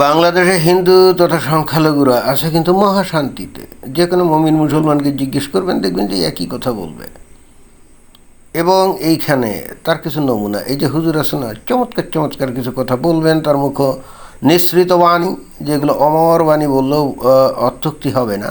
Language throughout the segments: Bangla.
বাংলাদেশে হিন্দু তথা সংখ্যালঘুরা আছে কিন্তু মহাশান্তিতে। যে কোনো মমিন মুসলমানকে জিজ্ঞেস করবেন, দেখবেন যে একই কথা বলবে। এবং এইখানে তার কিছু নমুনা, এই যে হুজুর আছে না, চমৎকার চমৎকার কিছু কথা বলবেন, তার মুখ নিঃসৃত বাণী, যেগুলো অমর বাণী বললেও অত্যুক্তি হবে না।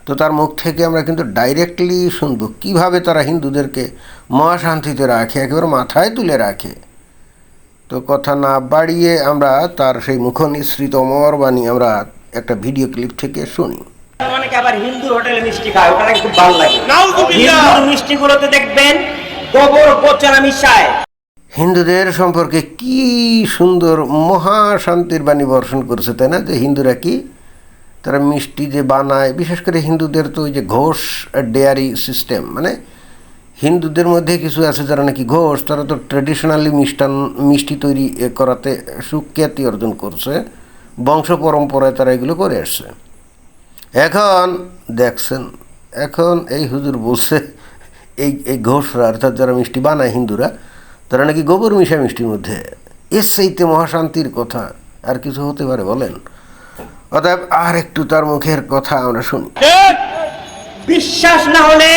তো তার মুখ থেকে আমরা কিন্তু ডাইরেক্টলি শুনবো কীভাবে তারা হিন্দুদেরকে মহাশান্তিতে রাখে, একেবারে মাথায় তুলে রাখে। তো কথা না বাড়িয়ে আমরা তার সেই মুখ নিঃসৃত অমর বাণী আমরা একটা ভিডিও ক্লিপ থেকে শুনি। অনেকে আবার হিন্দুর হোটেলে মিষ্টি খায়, ওটা নাকি খুব ভালো লাগে। হিন্দুর মিষ্টিগুলোতে দেখবেন গোবর পচনা মিশায়। হিন্দুদের সম্পর্কে কি সুন্দর মহাশান্তির বাণী বর্ষণ করছে, তাই না? যে হিন্দুরা কি তারা মিষ্টি যে বানায়, বিশেষ করে হিন্দুদের তো ওই যে ঘোষ ডেয়ারি সিস্টেম, মানে হিন্দুদের মধ্যে কিছু আছে যারা নাকি ঘোষ, তারা তো ট্র্যাডিশনালি মিষ্টি তৈরি করাতে সুখ্যাতি অর্জন করছে, বংশ পরম্পরায় তারা এগুলো করে আসছে। এখন দেখছেন, এখন এই হুজুর বলছে এই এই ঘোষরা, অর্থাৎ যারা মিষ্টি বানায় হিন্দুরা, তারা নাকি গোবর মিশা মিষ্টির মধ্যে। এর চাইতে মহাশান্তির কথা আর কিছু হতে পারে বলেন? অতএব আর একটু তার মুখের কথা আমরা শুনি। বিশ্বাস না হলে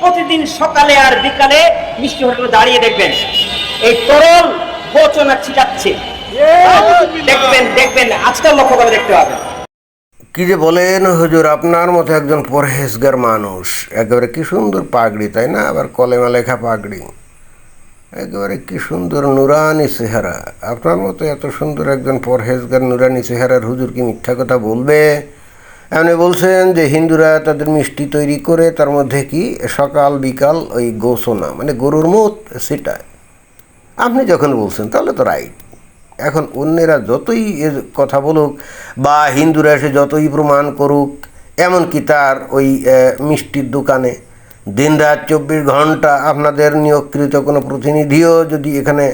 প্রতিদিন সকালে আর বিকালে মিষ্টি হোটেলে দাঁড়িয়ে দেখবেন এই তরল পচনা ছিটাচ্ছে। দেখবেন দেখবেন আজকাল লক্ষ্য করে দেখতে পাবেন। কি যে বলেন হুজুর, আপনার মতো একজন পরহেজগার মানুষ, একেবারে কি সুন্দর পাগড়ি, তাই না? আবার কলেমা লেখা পাগড়ি, একেবারে কি সুন্দর নুরানি চেহারা। আপনার মতো এত সুন্দর একজন পরহেজগার নুরানি চেহারার হুজুর কি মিথ্যা কথা বলবে? আপনি বলছেন যে হিন্দুরা তাদের মিষ্টি তৈরি করে তার মধ্যে কি সকাল বিকাল ওই গোসনা মানে গরুর মুত সেটায়। আপনি যখন বলছেন তাহলে তো রাইট। এখন অন্যেরা যতই এর কথা বলুক বা হিন্দুরা এসে যতই প্রমাণ করুক, এমনকি তার ওই মিষ্টির দোকানে দিনরাত 24 ঘন্টা আপনাদের নিয়োগকৃত কোনো প্রতিনিধিও যদি এখানে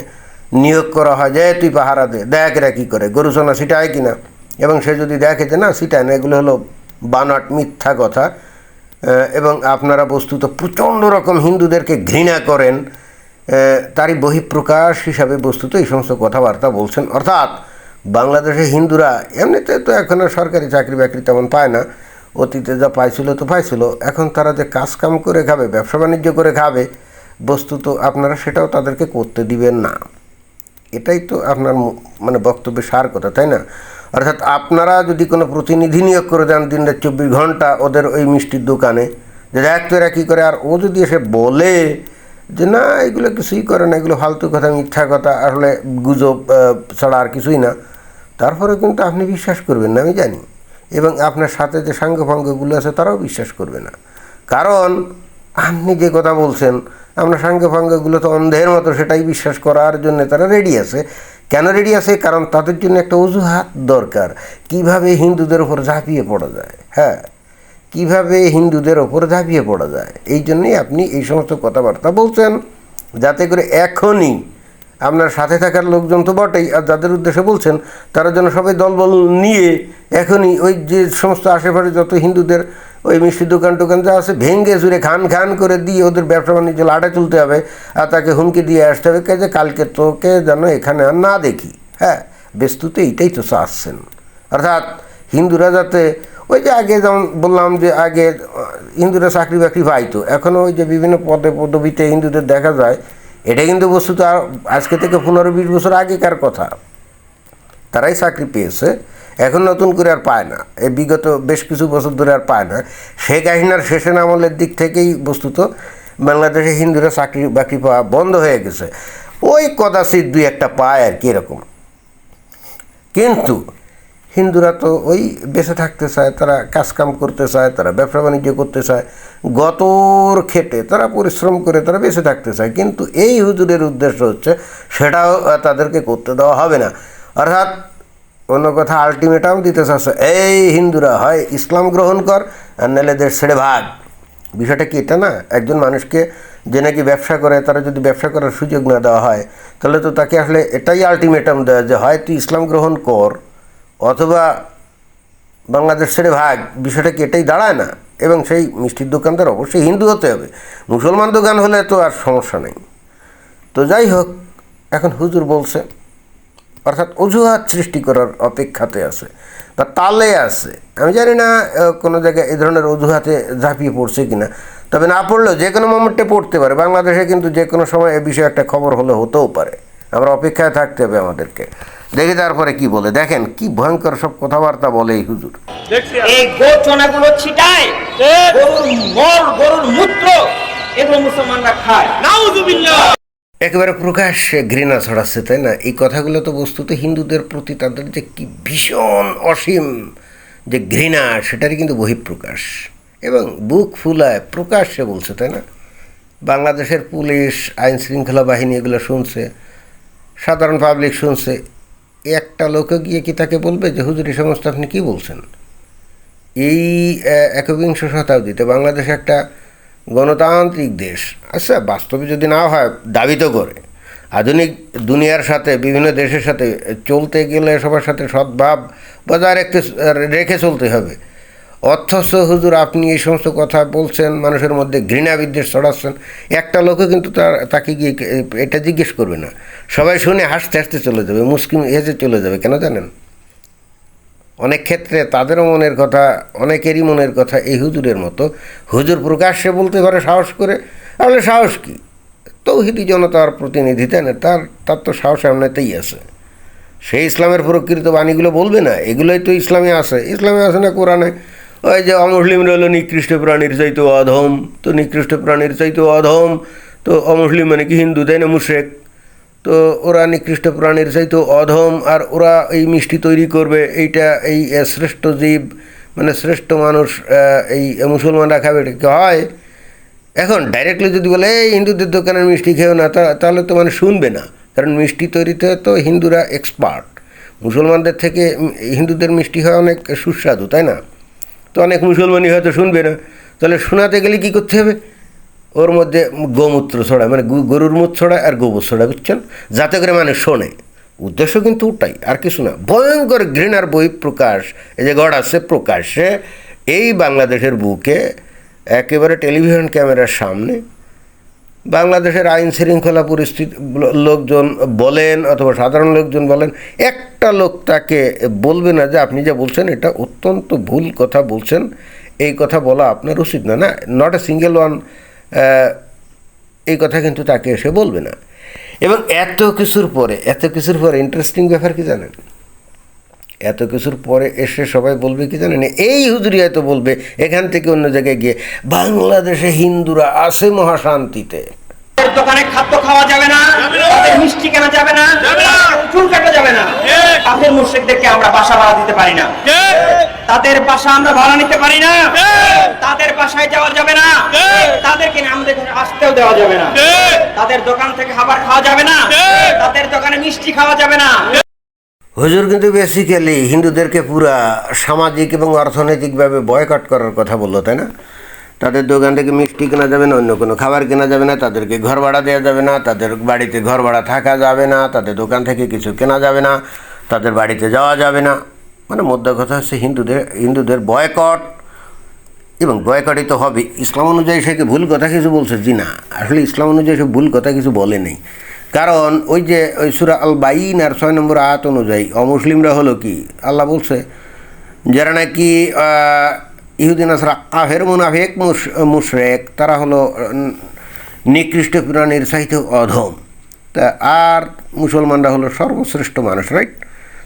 নিয়োগ করা হয়, যে তুই পাহারা দে, দেখ এরা কী করে, গরু সোনা সিটায় কিনা, এবং সে যদি দেখে যে না সিটায় না, এগুলো হলো বানাট মিথ্যা কথা, এবং আপনারা বস্তুত প্রচণ্ড রকম হিন্দুদেরকে ঘৃণা করেন, তারই বহিঃপ্রকাশ হিসাবে বস্তুত এই সমস্ত কথাবার্তা বলছেন। অর্থাৎ বাংলাদেশে হিন্দুরা এমনিতে তো এখন আর সরকারি চাকরি বাকরি তেমন পায় না, অতীতে যা পাইছিল তো পাইছিল, এখন তারা যে কাজকাম করে খাবে, ব্যবসা বাণিজ্য করে খাবে, বস্তুত আপনারা সেটাও তাদেরকে করতে দিবেন না। এটাই তো আপনার মানে বক্তব্যের সার কথা, তাই না? অর্থাৎ আপনারা যদি কোনো প্রতিনিধি নিয়োগ করে দেন দিনরাত 24 ঘন্টা ওদের ওই মিষ্টির দোকানে, যে দেখ তো এরা কী করে, আর ও যদি এসে বলে যে না এগুলো কিছুই করে না, এগুলো ফালতু কথা, মিথ্যা কথা, আসলে গুজব ছাড়া আর কিছুই না, তারপরে কিন্তু আপনি বিশ্বাস করবেন না, আমি জানি। এবং আপনার সাথে যে সাঙ্গপাঙ্গগুলো আছে তারাও বিশ্বাস করবে না, কারণ আপনি যে কথা বলছেন আমরা সাঙ্গপাঙ্গগুলো তো অন্ধের মতো সেটাই বিশ্বাস করার জন্য তারা রেডি আছে। কেন রেডি আছে? কারণ তাদের জন্য একটা অজুহাত দরকার, কিভাবে হিন্দুদের ওপর ঝাঁপিয়ে পড়া যায়। হ্যাঁ, কিভাবে হিন্দুদের ওপর ঝাঁপিয়ে পড়া যায়, এই জন্যই আপনি এই সমস্ত কথাবার্তা বলছেন, যাতে করে এখনই আপনার সাথে থাকার লোকজন তো বটেই, আর যাদের উদ্দেশ্যে বলছেন তারা যেন সবাই দলবল নিয়ে এখনই ওই যে সমস্ত আশেপাশে যত হিন্দুদের ওই মিষ্টি দোকান টোকান যা আছে ভেঙ্গে চুরে খান খান করে দিয়ে ওদের ব্যবসা বাণিজ্য লাটে তুলতে হবে, আর তাকে হুমকি দিয়ে আসতে হবে যে কালকে তোকে যেন এখানে আর না দেখি। হ্যাঁ, বস্তুত এইটাই তো চাচ্ছেন। অর্থাৎ হিন্দুরা যাতে ওই যে আগে যেমন বললাম যে আগে হিন্দুরা চাকরি বাকরি পাইতো, এখনও ওই যে বিভিন্ন পদে পদবিতে হিন্দুদের দেখা যায়, এটা কিন্তু বস্তুত আজকে থেকে 15-20 বছর আগেকার কথা। তারাই চাকরি পেয়েছে, এখন নতুন করে আর পায় না, এই বিগত বেশ কিছু বছর ধরে আর পায় না। শেখ হাসিনার শেষের আমলের দিক থেকেই বস্তুত বাংলাদেশে হিন্দুরা চাকরি বাকরি পাওয়া বন্ধ হয়ে গেছে। ওই কদাচিৎ 2-1টা পায় আর কি এরকম। কিন্তু হিন্দুরা তো ওই বেঁচে থাকতে চায়, তারা কাজকাম করতে চায়, তারা ব্যবসা বাণিজ্য করতে চায়, গতর খেটে তারা পরিশ্রম করে তারা বেঁচে থাকতে চায়। কিন্তু এই হুজুরের উদ্দেশ্য হচ্ছে সেটাও তাদেরকে করতে দেওয়া হবে না। অর্থাৎ অন্য কথা আলটিমেটাম দিতে চাচ্ছে, এই হিন্দুরা হয় ইসলাম গ্রহণ কর আর নাহলে দেশ ছেড়ে ভাগ। বিষয়টা কি এটা না? একজন মানুষকে যে নাকি ব্যবসা করে, তারা যদি ব্যবসা করার সুযোগ না দেওয়া হয়, তাহলে তো তাকে আসলে এটাই আলটিমেটাম দেওয়া যে হয় তুই ইসলাম গ্রহণ কর অথবা বাংলাদেশ ছেড়ে ভাগ। বিষয়টা কি এটাই দাঁড়ায় না? এবং সেই মিষ্টির দোকানদার অবশ্যই হিন্দু হতে হবে, মুসলমান দোকান হলে তো আর সমস্যা নেই। তো যাই হোক, এখন হুজুর বলছে অর্থাৎ অজুহাত সৃষ্টি করার অপেক্ষাতে আছে বা তালে আছে। আমি জানি না কোনো জায়গায় এই ধরনের অজুহাতে ঝাঁপিয়ে পড়ছে কিনা, তবে না পড়লেও যে কোনো মোমেন্টে পড়তে পারে। বাংলাদেশে কিন্তু যে কোনো সময় এ বিষয়ে একটা খবর হতেও পারে। আমরা অপেক্ষায় থাকতে হবে আমাদেরকে। দেখি তারপরে কি বলে। দেখেন কি ভয়ঙ্কর সব কথাবার্তা বলে এই হুজুর। এই গোচনাগুলো ছিটায়, গরুর মল, গরুর মূত্র, এগুলো মুসলমানরা খায়। নাউজুবিল্লাহ। একেবারে প্রকাশ্যে ঘৃণা ছড়াচ্ছে, তাই না? এই কথাগুলো তো বস্তুত হিন্দুদের প্রতি তাদের যে কি ভীষণ অসীম যে ঘৃণা, সেটারই কিন্তু বহিঃপ্রকাশ। এবং বুক ফুলায় প্রকাশ্যে বলছে, তাই না? বাংলাদেশের পুলিশ, আইন শৃঙ্খলা বাহিনী এগুলো শুনছে, সাধারণ পাবলিক শুনছে। একটা লোকে গিয়ে কি তাকে বলবে যে হুজুর এই সমস্ত আপনি কী বলছেন? এই একবিংশ শতাব্দীতে বাংলাদেশ একটা গণতান্ত্রিক দেশ। আচ্ছা, বাস্তবে যদি না হয়, দাবি তো করে। আধুনিক দুনিয়ার সাথে, বিভিন্ন দেশের সাথে চলতে গেলে সবার সাথে সদ্ভাব বজায় রেখে চলতে হবে। অথচ হুজুর আপনি এই সমস্ত কথা বলছেন, মানুষের মধ্যে ঘৃণা বিদ্বেষ ছড়াচ্ছেন। একটা লোকও কিন্তু তাকে গিয়ে এটা জিজ্ঞেস করবে না। সবাই শুনে হাসতে হাসতে চলে যাবে, মুসকিন হেসে চলে যাবে। কেন জানেন? অনেক ক্ষেত্রে তাদেরও মনের কথা, অনেকেরই মনের কথা এই হুজুরের মতো। হুজুর প্রকাশ্যে বলতে পারে সাহস করে, তাহলে সাহস কী? তৌহিদি জনতার প্রতিনিধি, তাই না? তার তো সাহস এমনিতেই আছে। সেই ইসলামের প্রকৃত বাণীগুলো বলবে না? এগুলোই তো ইসলামে আছে। ইসলামে আছে না কোরআনে? ওই যে অমুসলিমরা হলো নিকৃষ্ট প্রাণীর চাইতে অধম, তো নিকৃষ্ট প্রাণীর চাইতে অধম, তো অমুসলিম মানে কি হিন্দু, তাই না? মুশরিক। তো ওরা নিকৃষ্ট প্রাণীর চাইতে অধম, আর ওরা এই মিষ্টি তৈরি করবে, এইটা এই শ্রেষ্ঠ জীব মানে শ্রেষ্ঠ মানুষ এই মুসলমানরা খাবে, এটা কি হয়? এখন ডাইরেক্টলি যদি বলে এই হিন্দুদের দোকানের মিষ্টি খেও না, তাহলে তো মানে শুনবে না। কারণ মিষ্টি তৈরিতে তো হিন্দুরা এক্সপার্ট। মুসলমানদের থেকে হিন্দুদের মিষ্টি হয় অনেক সুস্বাদু, তাই না? তো অনেক মুসলমানই হয়তো শুনবে না। তাহলে শোনাতে গেলে কী করতে হবে? ওর মধ্যে গোমূত্র ছড়ায়, মানে গরুর মুখ ছড়ায় আর গোবর ছড়ায়, বুঝছেন? যাতে করে মানে শোনে। উদ্দেশ্য কিন্তু ওটাই, আর কিছু না। ভয়ঙ্কর ঘৃণার বহিঃপ্রকাশ এই যে ঘটাচ্ছে প্রকাশ্যে এই বাংলাদেশের বুকে, একেবারে টেলিভিশন ক্যামেরার সামনে। বাংলাদেশের আইন শৃঙ্খলা পরিস্থিতি লোকজন বলেন অথবা সাধারণ লোকজন বলেন, একটা লোক তাকে বলবে না যে আপনি যা বলছেন এটা অত্যন্ত ভুল কথা বলছেন, এই কথা বলা আপনার উচিত না। না, নট এ সিঙ্গেল ওয়ান এই কথা কিন্তু তাকে এসে বলবে না। এবং এত কিছুর পরে ইন্টারেস্টিং ব্যাপার কি জানেন? এত কিছুর পরে এসে সবাই বলবে কি জানেন? এই হুজুরি হয়তো বলবে এখান থেকে অন্য জায়গায় গিয়ে, বাংলাদেশে হিন্দুরা আছে মহাশান্তিতে। দোকানে খাদ্য খাওয়া যাবে না, তাদের মিষ্টি কেনা যাবে না, চুল কাটা যাবে না। কাফের মুশরিকদেরকে আমরা বাসা ভাড়া দিতে পারি না, তাদের বাসা আমরা ভাড়া নিতে পারি না, তাদের বাসায় যাওয়া যাবে না, তাদেরকে আমাদের ঘরে আসতেও দেওয়া যাবে না, তাদের দোকান থেকে খাবার খাওয়া যাবে না, তাদের দোকানে মিষ্টি খাওয়া যাবে না। হুজুর কিন্তু বেসিক্যালি হিন্দুদেরকে পুরা সামাজিক এবং অর্থনৈতিকভাবে বয়কট করার কথা বললো, তাই না? তাদের দোকান থেকে মিষ্টি কেনা যাবে না, অন্য কোনো খাবার কেনা যাবে না, তাদেরকে ঘর ভাড়া দেওয়া যাবে না, তাদের বাড়িতে ঘর ভাড়া থাকা যাবে না, তাদের দোকান থেকে কিছু কেনা যাবে না, তাদের বাড়িতে যাওয়া যাবে না। মানে মোদ্দা কথা হচ্ছে হিন্দুদের বয়কট। এবং বয়কটই তো হবে। ইসলাম অনুযায়ী সে কি ভুল কথা কিছু বলছে? জি না, আসলে ইসলাম অনুযায়ী সে ভুল কথা কিছু বলে নেই। কারণ ওই যে ওই সূরা আল বাইন আর 6 নম্বর আয়াত অনুযায়ী অমুসলিমরা হলো কি, আল্লাহ বলছে যারা নাকি ইহুদিন আসরা কাফের মুনাফিক মুশরিক, তারা হলো নিকৃষ্ট প্রাণীর চাইতে অধম। তা আর মুসলমানরা হলো সর্বশ্রেষ্ঠ মানুষ, রাইট?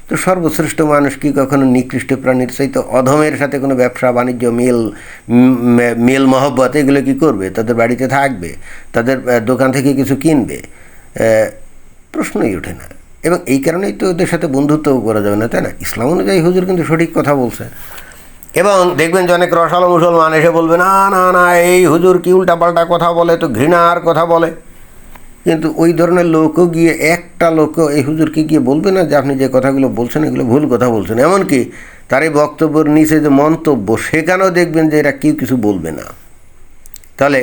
তো সর্বশ্রেষ্ঠ মানুষ কি কখনো নিকৃষ্ট প্রাণীর চাইতে অধমের সাথে কোনো ব্যবসা বাণিজ্য মিল মহব্বত এগুলো কি করবে? তাদের বাড়িতে থাকবে, তাদের দোকান থেকে কিছু কিনবে? প্রশ্নই ওঠে না। এবং এই কারণেই তো ওদের সাথে বন্ধুত্বও করা যাবে না, তাই না? ইসলাম অনুযায়ী হুজুর কিন্তু সঠিক কথা বলছে। এবং দেখবেন যে অনেক রসালো মুসলমান এসে বলবে না না না, এই হুজুর কি উল্টাপাল্টা কথা বলে, তো ঘৃণার কথা বলে। কিন্তু ওই ধরনের লোকও গিয়ে, একটা লোকও এই হুজুরকে গিয়ে বলবে না যে আপনি যে কথাগুলো বলছেন এগুলো ভুল কথা বলছেন। এমনকি তার এই বক্তব্যের নিচে যে মন্তব্য, সেখানেও দেখবেন যে এরা কেউ কিছু বলবে না। তাহলে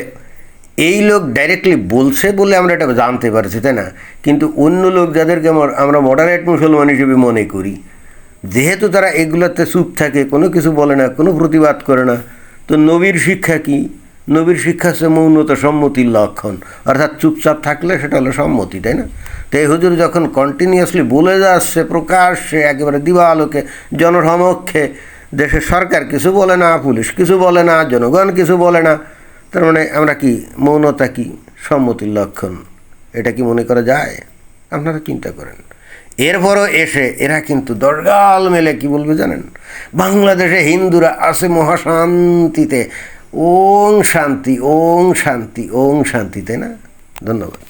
এই লোক ডাইরেক্টলি বলছে বলে আমরা এটা জানতে পারছি, তাই না? কিন্তু অন্য লোক যাদেরকে আমরা মডারেট মুসলমান হিসেবে মনে করি, যেহেতু তারা এগুলোতে চুপ থাকে, কোনো কিছু বলে না, কোনো প্রতিবাদ করে না, তো নবীর শিক্ষা কি? নবীর শিক্ষা হচ্ছে মৌনতা সম্মতির লক্ষণ, অর্থাৎ চুপচাপ থাকলে সেটা হলো সম্মতি, তাই না? তো এই হুজুর যখন কন্টিনিউয়াসলি বলে যাচ্ছে প্রকাশ্যে একেবারে দিবালোকে জনসমক্ষে, দেশের সরকার কিছু বলে না, পুলিশ কিছু বলে না, জনগণ কিছু বলে না, তার মানে আমরা কি মৌনতা কি সম্মতির লক্ষণ, এটা কি মনে করা যায়? আপনারা চিন্তা করেন। এরপরও এসে এরা কিন্তু দরগাল মেলে কি বলবে জানেন, বাংলাদেশে হিন্দুরা আছে মহাশান্তিতে, ওং শান্তি ওং শান্তি ওং শান্তি, তাই না? ধন্যবাদ।